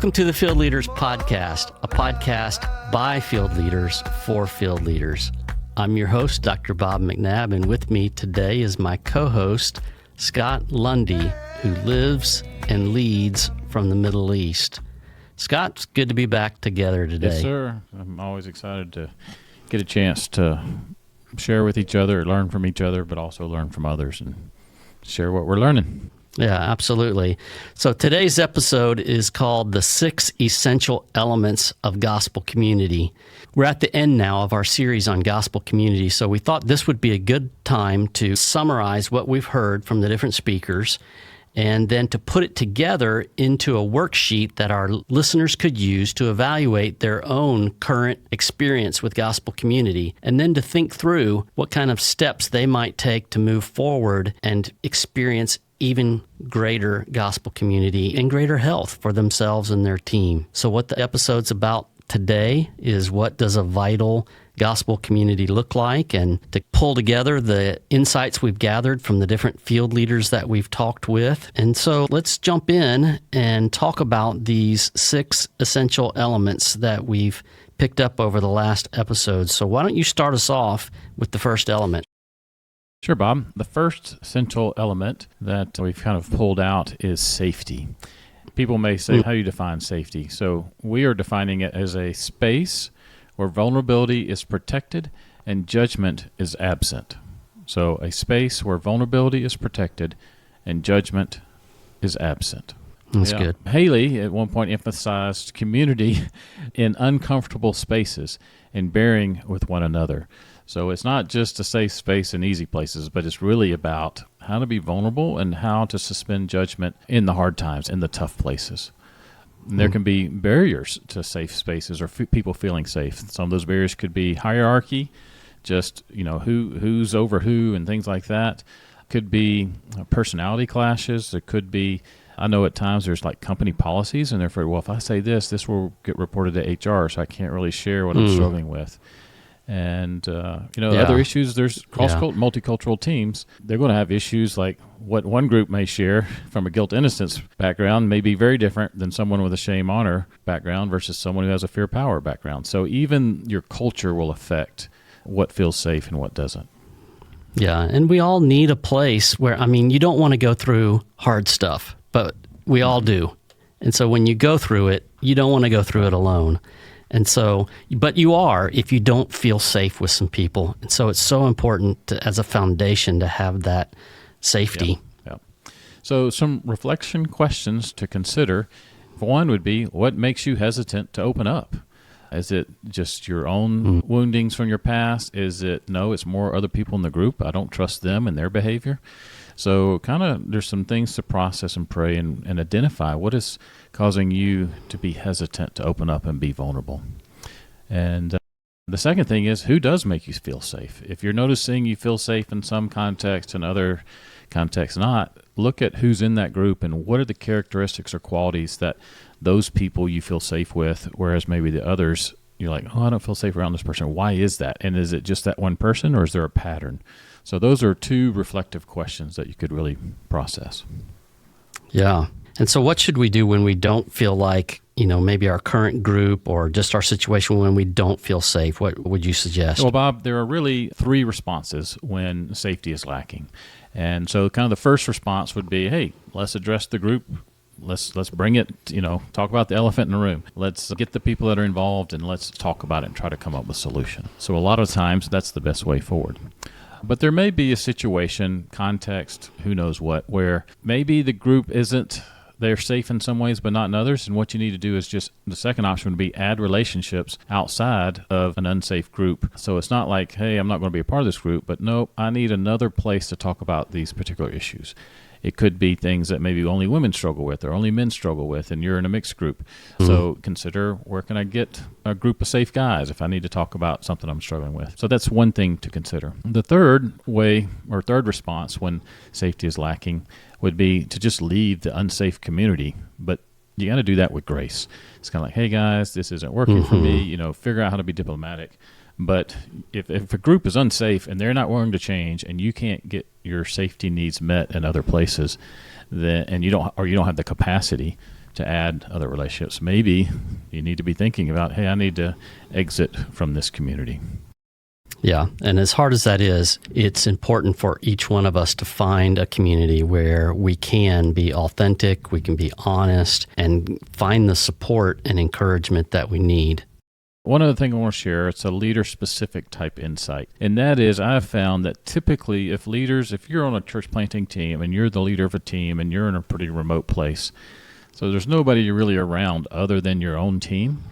Welcome to the Field Leaders Podcast, a podcast by field leaders for field leaders. I'm your host, Dr. Bob McNabb, and with me today is my co-host, Scott Lundy, who lives and leads from the Middle East. Scott, it's good to be back together today. Yes, sir. I'm always excited to get a chance to share with each other, learn from each other, but also learn from others and share what we're learning. Yeah, absolutely. So today's episode is called The 6 Essential Elements of Gospel Community. We're at the end now of our series on gospel community, so we thought this would be a good time to summarize what we've heard from the different speakers and then to put it together into a worksheet that our listeners could use to evaluate their own current experience with gospel community, and then to think through what kind of steps they might take to move forward and experience even greater gospel community and greater health for themselves and their team. So what the episode's about today is, what does a vital gospel community look like, and to pull together the insights we've gathered from the different field leaders that we've talked with. And so let's jump in and talk about these 6 essential elements that we've picked up over the last episode. So why don't you start us off with the first element? Sure, Bob. The first essential element that we've kind of pulled out is safety. People may say, how do you define safety? So we are defining it as a space where vulnerability is protected and judgment is absent. So a space where vulnerability is protected and judgment is absent. That's good. Haley at one point emphasized community in uncomfortable spaces and bearing with one another. So it's not just a safe space in easy places, but it's really about how to be vulnerable and how to suspend judgment in the hard times, in the tough places. And there can be barriers to safe spaces or people feeling safe. Some of those barriers could be hierarchy, just who's over who and things like that. Could be personality clashes. There could be, I know at times there's like company policies, and they're afraid, well, if I say this will get reported to HR, so I can't really share what I'm struggling with. And, other issues, there's multicultural teams. They're going to have issues like what one group may share from a guilt-innocence background may be very different than someone with a shame-honor background versus someone who has a fear-power background. So even your culture will affect what feels safe and what doesn't. Yeah, and we all need a place where, you don't want to go through hard stuff, but we all do. And so when you go through it, you don't want to go through it alone. And so, but you are if you don't feel safe with some people. And so it's so important as a foundation to have that safety. Yep. So some reflection questions to consider. One would be, what makes you hesitant to open up? Is it just your own woundings from your past? Is it, no, it's more other people in the group. I don't trust them and their behavior. So there's some things to process and pray and identify what is causing you to be hesitant to open up and be vulnerable. And the second thing is, who does make you feel safe? If you're noticing you feel safe in some context and other contexts not, look at who's in that group and what are the characteristics or qualities that those people you feel safe with, whereas maybe the others, you're like, oh, I don't feel safe around this person. Why is that? And is it just that one person, or is there a pattern? So those are 2 reflective questions that you could really process. Yeah. And so what should we do when we don't feel like, maybe our current group or just our situation when we don't feel safe? What would you suggest? Well, Bob, there are really 3 responses when safety is lacking. And so kind of the first response would be, hey, let's address the group. Let's bring it, talk about the elephant in the room. Let's get the people that are involved and let's talk about it and try to come up with a solution. So a lot of times that's the best way forward. But there may be a situation, context, who knows what, where maybe the group they're safe in some ways, but not in others. And what you need to do is the second option would be add relationships outside of an unsafe group. So it's not like, hey, I'm not going to be a part of this group, but no, I need another place to talk about these particular issues. It could be things that maybe only women struggle with or only men struggle with, and you're in a mixed group. So consider, where can I get a group of safe guys if I need to talk about something I'm struggling with? So that's one thing to consider. The third response when safety is lacking would be to just leave the unsafe community, but you got to do that with grace. It's kind of like, hey guys, this isn't working for me, figure out how to be diplomatic. But if a group is unsafe and they're not willing to change, and you can't get your safety needs met in other places, then you don't have the capacity to add other relationships. Maybe you need to be thinking about, hey, I need to exit from this community. Yeah, and as hard as that is, it's important for each one of us to find a community where we can be authentic, we can be honest, and find the support and encouragement that we need. One other thing I want to share, it's a leader-specific type insight, and that is I've found that typically if you're on a church planting team and you're the leader of a team and you're in a pretty remote place, so there's nobody really around other than your own team,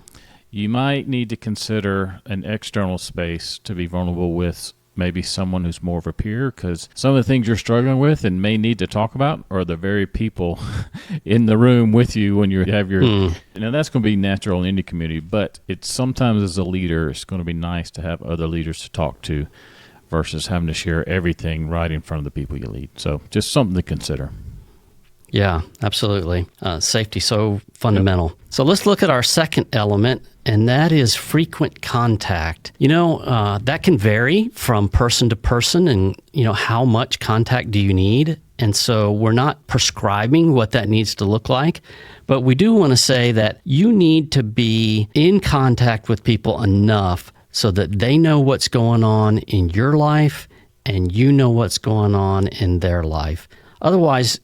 you might need to consider an external space to be vulnerable with maybe someone who's more of a peer, because some of the things you're struggling with and may need to talk about are the very people in the room with you when you have your Now that's going to be natural in any community, but it's sometimes as a leader it's going to be nice to have other leaders to talk to versus having to share everything right in front of the people you lead. So just something to consider. Yeah, absolutely. Safety, so fundamental. Yep. So let's look at our second element, and that is frequent contact. That can vary from person to person, and, how much contact do you need? And so we're not prescribing what that needs to look like, but we do want to say that you need to be in contact with people enough so that they know what's going on in your life and you know what's going on in their life. Otherwise,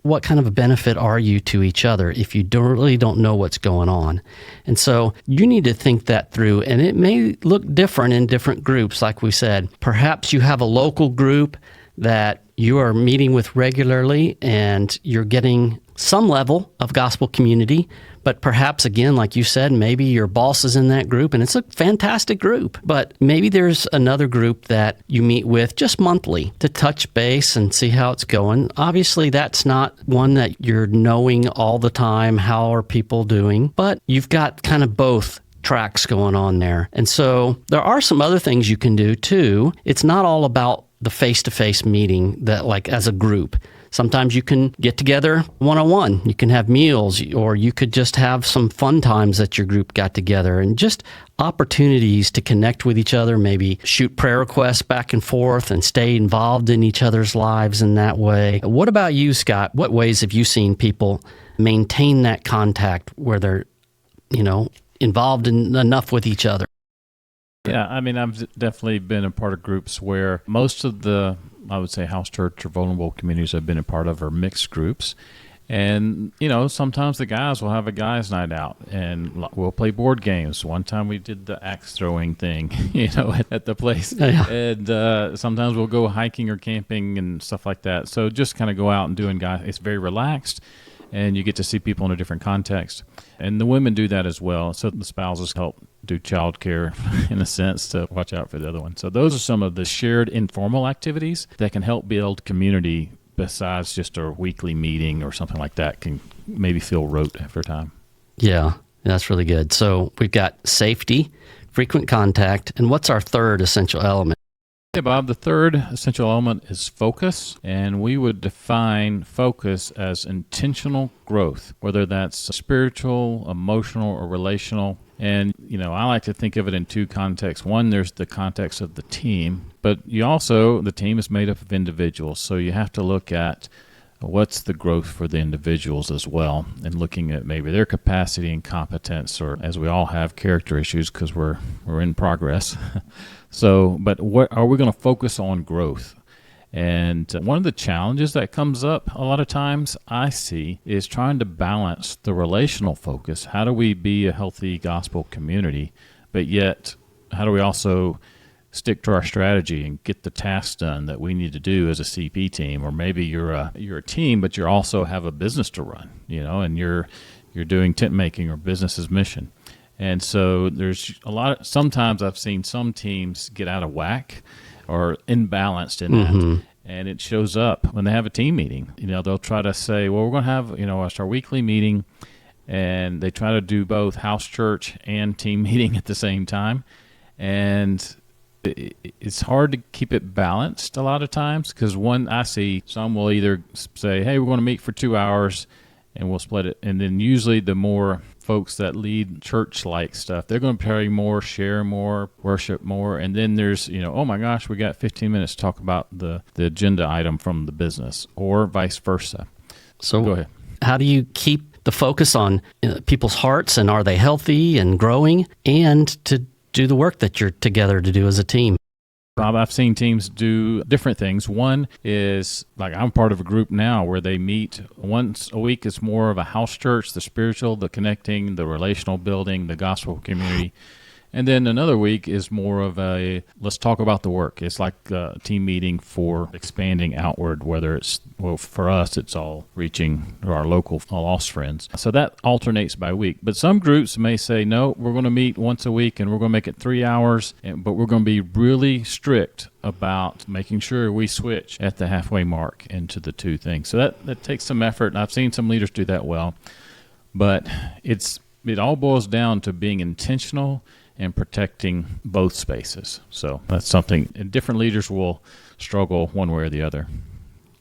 what kind of a benefit are you to each other if you really don't know what's going on? And so you need to think that through, and it may look different in different groups, like we said. Perhaps you have a local group that you are meeting with regularly and you're getting some level of gospel community, but perhaps, again, like you said, maybe your boss is in that group and it's a fantastic group, but maybe there's another group that you meet with just monthly to touch base and see how it's going. Obviously, that's not one that you're knowing all the time, how are people doing, but you've got kind of both tracks going on there. And so there are some other things you can do too. It's not all about the face-to-face meeting that like as a group. Sometimes you can get together one-on-one. You can have meals, or you could just have some fun times that your group got together and just opportunities to connect with each other, maybe shoot prayer requests back and forth and stay involved in each other's lives in that way. What about you, Scott? What ways have you seen people maintain that contact where they're, involved enough with each other? Yeah, I've definitely been a part of groups where most of the, I would say, house church or vulnerable communities I've been a part of are mixed groups. And, sometimes the guys will have a guys' night out and we'll play board games. One time we did the axe throwing thing, at the place. Yeah. And sometimes we'll go hiking or camping and stuff like that. So just kind of go out and doing guys. It's very relaxed and you get to see people in a different context. And the women do that as well. So the spouses help do childcare in a sense to watch out for the other one. So those are some of the shared informal activities that can help build community besides just a weekly meeting or something like that can maybe feel rote after time. Yeah, that's really good. So we've got safety, frequent contact, and what's our third essential element? Yeah, Bob, the third essential element is focus, and we would define focus as intentional growth, whether that's spiritual, emotional, or relational. And, I like to think of it in two contexts. One, there's the context of the team, but the team is made up of individuals, so you have to look at what's the growth for the individuals as well, and looking at maybe their capacity and competence, or as we all have character issues because we're in progress. So, but what are we going to focus on growth? And one of the challenges that comes up a lot of times I see is trying to balance the relational focus. How do we be a healthy gospel community, but yet how do we also stick to our strategy and get the tasks done that we need to do as a CP team? Or maybe you're a team, but you also have a business to run, and you're doing tent making or business's mission. And so sometimes I've seen some teams get out of whack or imbalanced in that. And it shows up when they have a team meeting. They'll try to say, well, we're going to have, our weekly meeting, and they try to do both house church and team meeting at the same time. And it's hard to keep it balanced a lot of times, because I see some will either say, hey, we're going to meet for 2 hours and we'll split it. And then usually the more folks that lead church-like stuff, they're going to pray more, share more, worship more. And then there's, oh my gosh, we got 15 minutes to talk about the agenda item from the business, or vice versa. So go ahead. How do you keep the focus on people's hearts and are they healthy and growing, and to do the work that you're together to do as a team. Bob, I've seen teams do different things. One is, like, I'm part of a group now where they meet once a week. It's more of a house church, the spiritual, the connecting, the relational building, the gospel community. And then another week is more of a, let's talk about the work. It's like a team meeting for expanding outward, whether it's, well, for us, it's all reaching our local lost friends. So that alternates by week. But some groups may say, no, we're going to meet once a week and we're going to make it 3 hours, but we're going to be really strict about making sure we switch at the halfway mark into the two things. So that takes some effort, and I've seen some leaders do that well. But it all boils down to being intentional and protecting both spaces. So that's something, and different leaders will struggle one way or the other.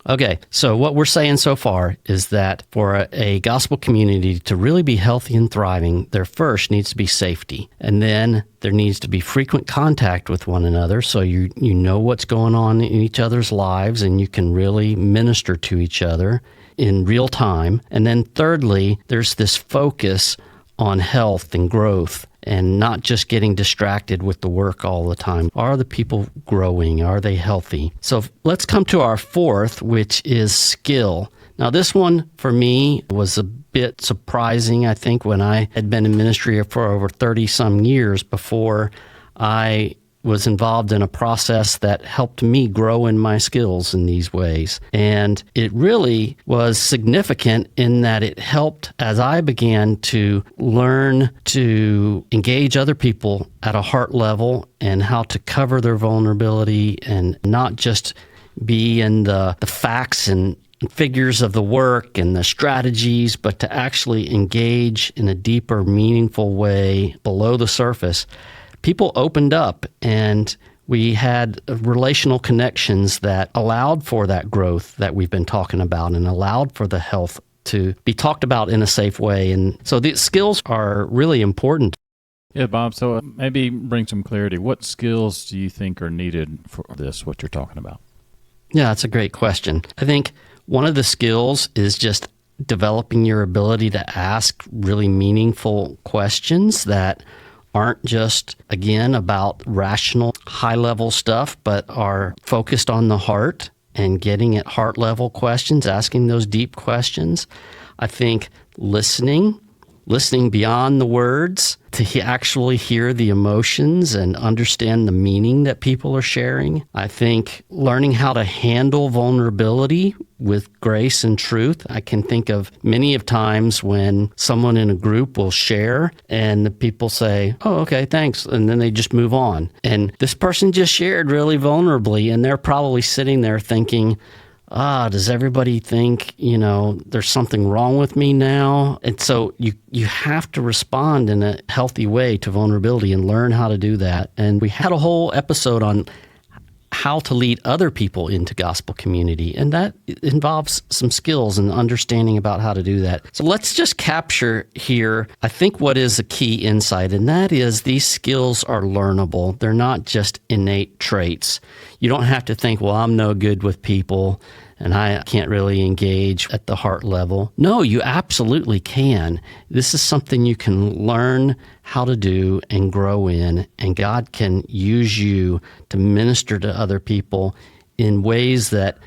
Okay, so what we're saying so far is that for a gospel community to really be healthy and thriving, there first needs to be safety. And then there needs to be frequent contact with one another so you know what's going on in each other's lives and you can really minister to each other in real time. And then thirdly, there's this focus on health and growth and not just getting distracted with the work all the time. Are the people growing? Are they healthy? So let's come to our fourth, which is skill. Now, this one for me was a bit surprising, I think, when I had been in ministry for over 30-some years before I was involved in a process that helped me grow in my skills in these ways. And it really was significant in that it helped as I began to learn to engage other people at a heart level and how to cover their vulnerability and not just be in the facts and figures of the work and the strategies, but to actually engage in a deeper, meaningful way below the surface. People opened up and we had relational connections that allowed for that growth that we've been talking about and allowed for the health to be talked about in a safe way. And so the skills are really important. Yeah, Bob, so maybe bring some clarity. What skills do you think are needed for this, what you're talking about? Yeah, that's a great question. I think one of the skills is just developing your ability to ask really meaningful questions that aren't just, again, about rational, high-level stuff, but are focused on the heart and getting at heart-level questions, asking those deep questions. I think listening beyond the words to actually hear the emotions and understand the meaning that people are sharing. I think learning how to handle vulnerability with grace and truth. I can think of many of times when someone in a group will share and the people say, oh, okay, thanks. And then they just move on. And this person just shared really vulnerably, and they're probably sitting there thinking, does everybody think, there's something wrong with me now? And so you have to respond in a healthy way to vulnerability and learn how to do that. And we had a whole episode on how to lead other people into gospel community, and that involves some skills and understanding about how to do that. So let's just capture here, I think, what is a key insight, and that is these skills are learnable. They're not just innate traits. You don't have to think, well, I'm no good with people and I can't really engage at the heart level. No, you absolutely can. This is something you can learn how to do and grow in, and God can use you to minister to other people in ways that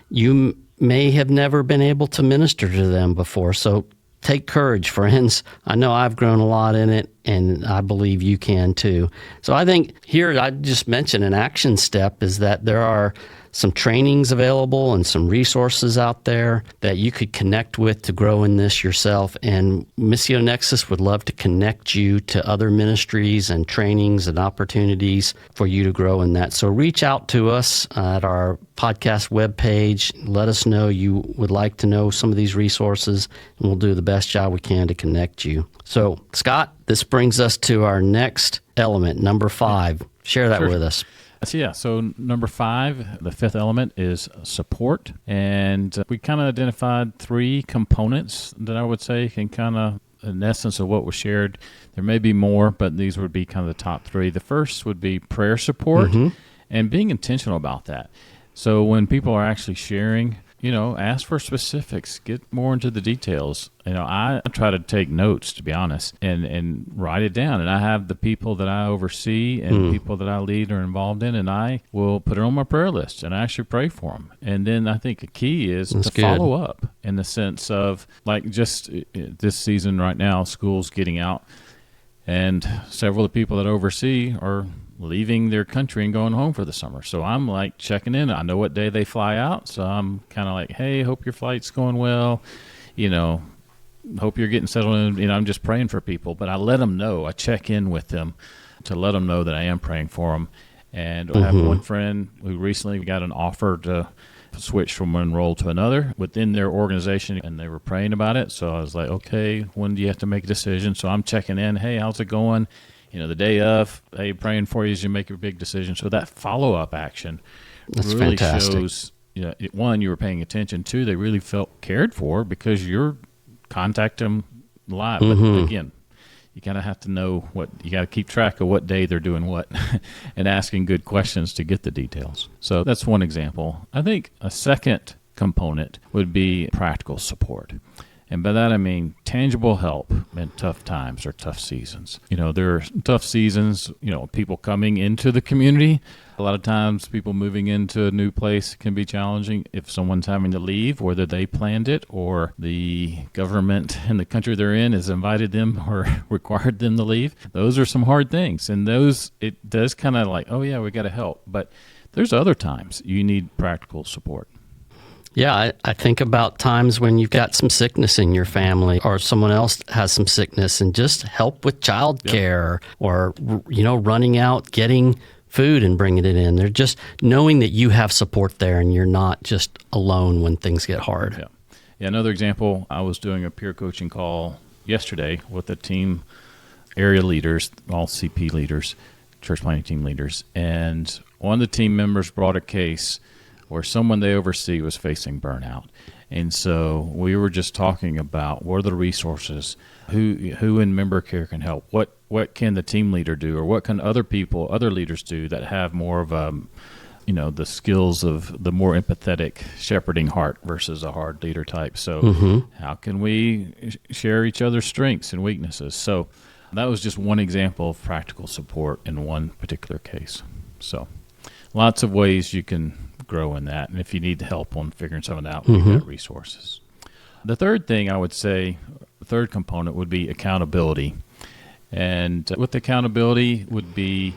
you may have never been able to minister to them before. So take courage, friends. I know I've grown a lot in it, and I believe you can too. So I think here I just mentioned an action step is that there are some trainings available and some resources out there that you could connect with to grow in this yourself. And Missio Nexus would love to connect you to other ministries and trainings and opportunities for you to grow in that. So reach out to us at our podcast webpage. Let us know you would like to know some of these resources, and we'll do the best job we can to connect you. So, Scott, this brings us to our next element, number 5. Share that with us. So number 5, the fifth element is support. And we kind of identified 3 components that I would say can kind of, in essence of what was shared, there may be more, but these would be kind of the top 3. The first would be prayer support and being intentional about that. So when people are actually sharing, ask for specifics, get more into the details. I try to take notes, to be honest, and write it down. And I have the people that I oversee and people that I lead or involved in, and I will put it on my prayer list and I actually pray for them. And then I think a key is to follow up in the sense of, like, just this season right now, school's getting out, and several of the people that I oversee are leaving their country and going home for the summer. So I'm like checking in. I know what day they fly out. So I'm kind of like, hey, hope your flight's going well. Hope you're getting settled in. I'm just praying for people. But I let them know. I check in with them to let them know that I am praying for them. And I have one friend who recently got an offer to switch from one role to another within their organization, and they were praying about it. So I was like, okay, when do you have to make a decision? So I'm checking in. Hey, how's it going? The day of, hey, praying for you as you make your big decision. So that follow-up action really shows, one, you were paying attention. Two, they really felt cared for because you're contacting them live. But again, you kind of have to know you got to keep track of what day they're doing what and asking good questions to get the details. So that's one example. I think a second component would be practical support. And by that I mean tangible help in tough times or tough seasons. There are tough seasons, people coming into the community. A lot of times people moving into a new place can be challenging if someone's having to leave, whether they planned it or the government in the country they're in has invited them or required them to leave. Those are some hard things. And it does kind of like, oh yeah, we got to help. But there's other times you need practical support. Yeah, I think about times when you've got some sickness in your family or someone else has some sickness, and just help with childcare or, running out, getting food and bringing it in. They're just knowing that you have support there and you're not just alone when things get hard. Yeah. Another example, I was doing a peer coaching call yesterday with a team, area leaders, all CP leaders, church planting team leaders, and one of the team members brought a case where someone they oversee was facing burnout. And so we were just talking about what are the resources, who in member care can help, what can the team leader do, or what can other leaders do that have more of the skills of the more empathetic shepherding heart versus a hard leader type. So how can we share each other's strengths and weaknesses? So that was just one example of practical support in one particular case. So lots of ways you can grow in that. And if you need help on figuring something out, we've got resources. The third thing I would say, the third component would be accountability. And with accountability would be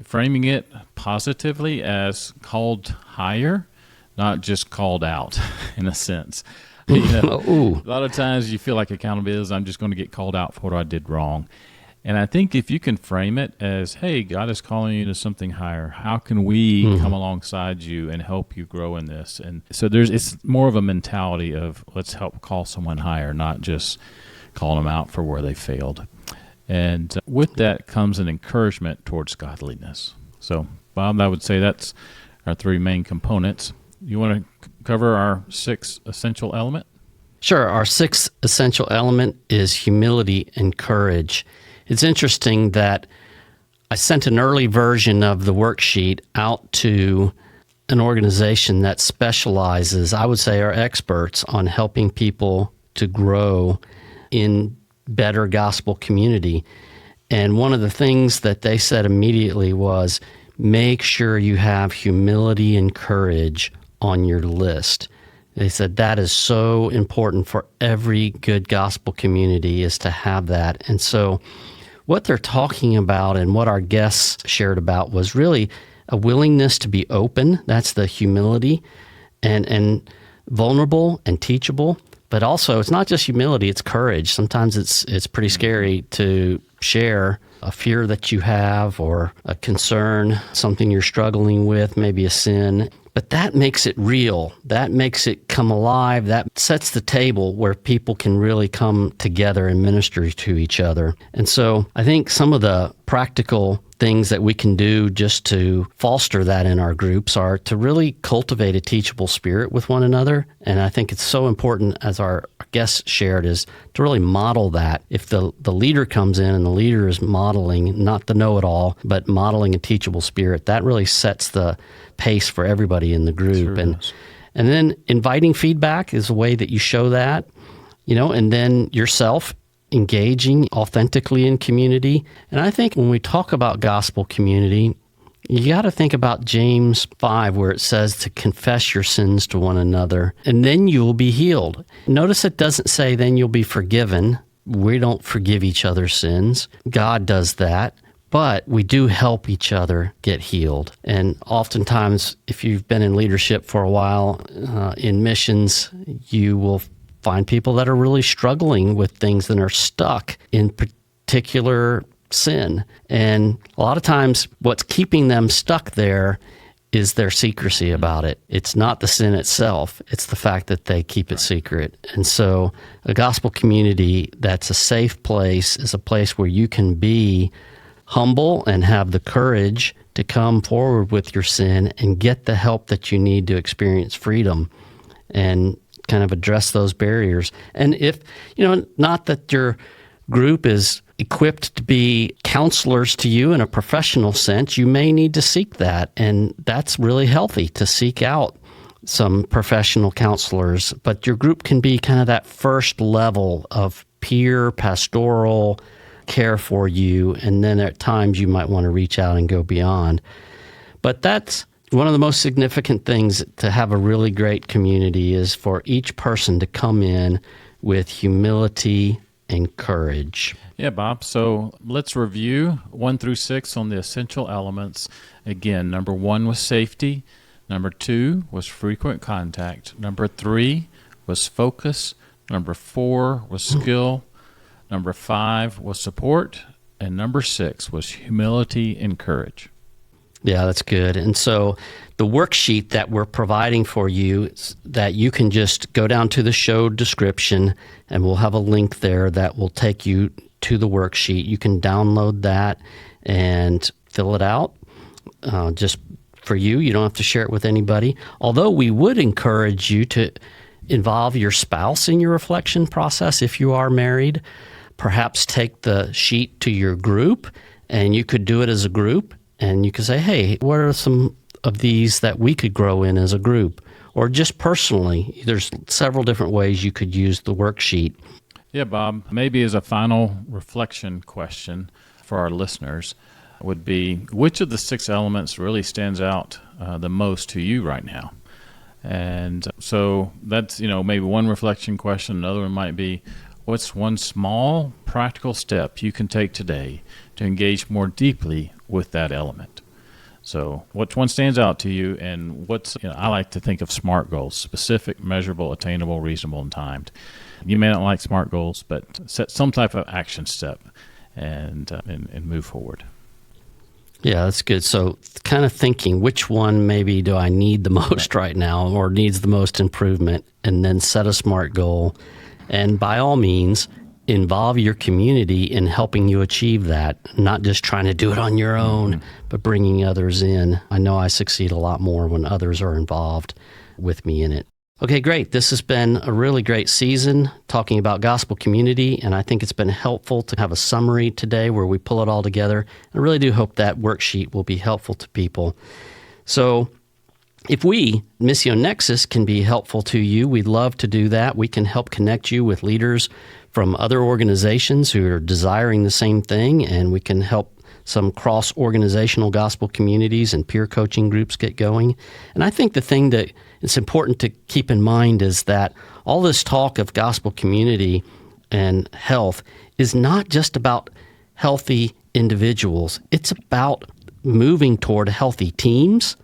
framing it positively as called higher, not just called out in a sense. A lot of times you feel like accountability is I'm just going to get called out for what I did wrong. And I think if you can frame it as, hey, God is calling you to something higher. How can we come alongside you and help you grow in this? And so it's more of a mentality of let's help call someone higher, not just calling them out for where they failed. And with that comes an encouragement towards godliness. So, Bob, I would say that's our three main components. You want to cover our sixth essential element? Sure. Our sixth essential element is humility and courage. It's interesting that I sent an early version of the worksheet out to an organization that specializes, I would say are experts on helping people to grow in better gospel community. And one of the things that they said immediately was, make sure you have humility and courage on your list. They said that is so important for every good gospel community, is to have that. And so what they're talking about and what our guests shared about was really a willingness to be open. That's the humility, and vulnerable and teachable. But also, it's not just humility, it's courage. Sometimes it's pretty scary to share a fear that you have or a concern, something you're struggling with, maybe a sin. But that makes it real. That makes it come alive. That sets the table where people can really come together and minister to each other. And so I think some of the practical things that we can do just to foster that in our groups are to really cultivate a teachable spirit with one another. And I think it's so important, as our guests shared, is to really model that. If the leader comes in and the leader is modeling, not the know-it-all, but modeling a teachable spirit, that really sets the pace for everybody in the group. Sure and And then inviting feedback is a way that you show that, and then yourself engaging authentically in community. And I think when we talk about gospel community, you got to think about James 5, where it says to confess your sins to one another, and then you will be healed. Notice it doesn't say then you'll be forgiven. We don't forgive each other's sins. God does that. But we do help each other get healed. And oftentimes, if you've been in leadership for a while in missions, you will find people that are really struggling with things and are stuck in particular sin. And a lot of times, what's keeping them stuck there is their secrecy about it. It's not the sin itself. It's the fact that they keep it secret. And so a gospel community that's a safe place is a place where you can be humble and have the courage to come forward with your sin and get the help that you need to experience freedom and kind of address those barriers. And if, not that your group is equipped to be counselors to you in a professional sense, you may need to seek that. And that's really healthy to seek out some professional counselors. But your group can be kind of that first level of peer pastoral care for you, and then at times you might want to reach out and go beyond. But that's one of the most significant things to have a really great community is for each person to come in with humility and courage. Yeah, Bob. So let's review 1 through 6 on the essential elements. Again, number 1 was safety. Number 2 was frequent contact. Number 3 was focus. Number 4 was skill. Number 5 was support, and number 6 was humility and courage. Yeah, that's good. And so the worksheet that we're providing for you, that you can just go down to the show description, and we'll have a link there that will take you to the worksheet. You can download that and fill it out just for you. You don't have to share it with anybody. Although we would encourage you to involve your spouse in your reflection process if you are married. Perhaps take the sheet to your group, and you could do it as a group, and you could say, hey, what are some of these that we could grow in as a group? Or just personally, there's several different ways you could use the worksheet. Yeah, Bob, maybe as a final reflection question for our listeners would be, which of the 6 elements really stands out the most to you right now? And so that's, maybe one reflection question. Another one might be, what's one small practical step you can take today to engage more deeply with that element? So which one stands out to you, and I like to think of SMART goals: specific, measurable, attainable, reasonable, and timed. You may not like SMART goals, but set some type of action step and move forward. Yeah, that's good. So kind of thinking, which one maybe do I need the most right now or needs the most improvement, and then set a SMART goal. And by all means, involve your community in helping you achieve that, not just trying to do it on your own, but bringing others in. I know I succeed a lot more when others are involved with me in it. Okay, great. This has been a really great season talking about gospel community, and I think it's been helpful to have a summary today where we pull it all together. I really do hope that worksheet will be helpful to people. So if we, Missio Nexus, can be helpful to you, we'd love to do that. We can help connect you with leaders from other organizations who are desiring the same thing, and we can help some cross-organizational gospel communities and peer coaching groups get going. And I think the thing that it's important to keep in mind is that all this talk of gospel community and health is not just about healthy individuals. It's about moving toward healthy teams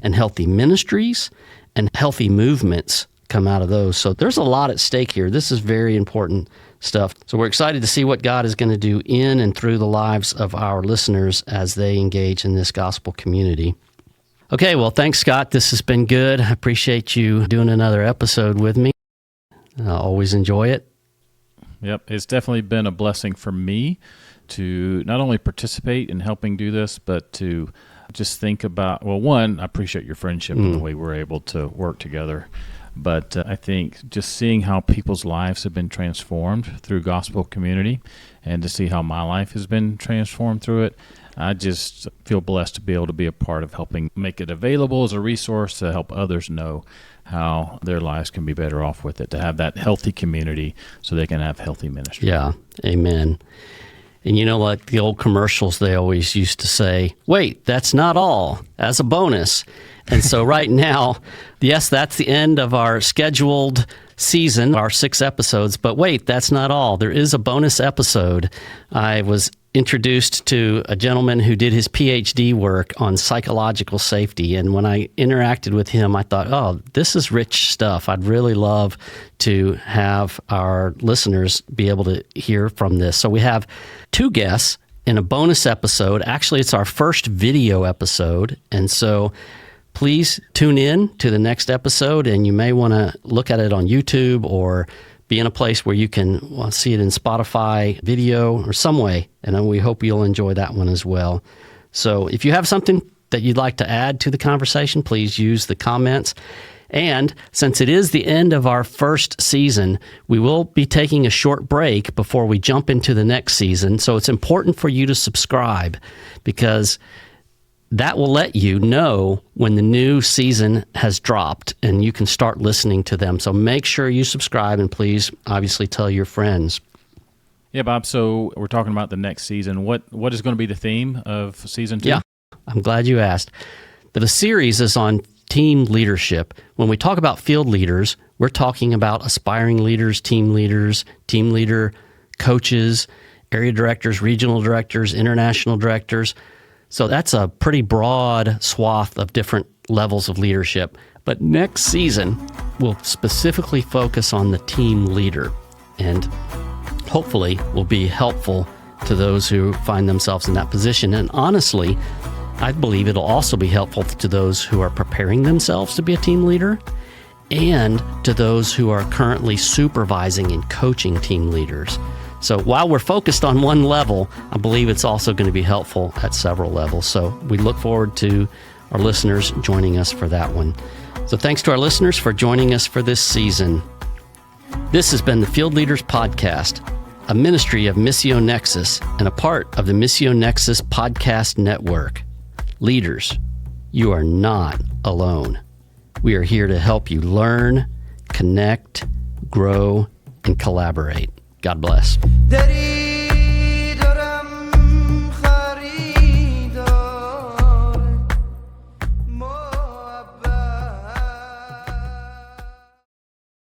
and healthy ministries and healthy movements come out of those. So there's a lot at stake here. This is very important stuff. So we're excited to see what God is going to do in and through the lives of our listeners as they engage in this gospel community. Okay, well, thanks, Scott. This has been good. I appreciate you doing another episode with me. I always enjoy it. Yep, it's definitely been a blessing for me to not only participate in helping do this, but to just think about, well, one, I appreciate your friendship and the way we're able to work together. But I think just seeing how people's lives have been transformed through gospel community, and to see how my life has been transformed through it, I just feel blessed to be able to be a part of helping make it available as a resource to help others know how their lives can be better off with it, to have that healthy community so they can have healthy ministry. Yeah, amen. And you know, like the old commercials, they always used to say, wait, that's not all, as a bonus. And so right now, yes, that's the end of our scheduled season, our 6 episodes. But wait, that's not all. There is a bonus episode. I was introduced to a gentleman who did his PhD work on psychological safety. And when I interacted with him, I thought, oh, this is rich stuff. I'd really love to have our listeners be able to hear from this. So we have 2 guests in a bonus episode. Actually, it's our first video episode. And so please tune in to the next episode, and you may want to look at it on YouTube or be in a place where you can see it in Spotify video or some way, and we hope you'll enjoy that one as well. So if you have something that you'd like to add to the conversation, please use the comments. And since it is the end of our first season, we will be taking a short break before we jump into the next season. So it's important for you to subscribe, because that will let you know when the new season has dropped and you can start listening to them. So make sure you subscribe, and please obviously tell your friends. Yeah, Bob, so we're talking about the next season. What is going to be the theme of season 2? Yeah, I'm glad you asked. The series is on team leadership. When we talk about field leaders, we're talking about aspiring leaders, team leader coaches, area directors, regional directors, international directors. So that's a pretty broad swath of different levels of leadership. But next season, we'll specifically focus on the team leader, and hopefully will be helpful to those who find themselves in that position. And honestly, I believe it'll also be helpful to those who are preparing themselves to be a team leader, and to those who are currently supervising and coaching team leaders. So while we're focused on one level, I believe it's also going to be helpful at several levels. So we look forward to our listeners joining us for that one. So thanks to our listeners for joining us for this season. This has been the Field Leaders Podcast, a ministry of Missio Nexus and a part of the Missio Nexus Podcast Network. Leaders, you are not alone. We are here to help you learn, connect, grow, and collaborate. God bless.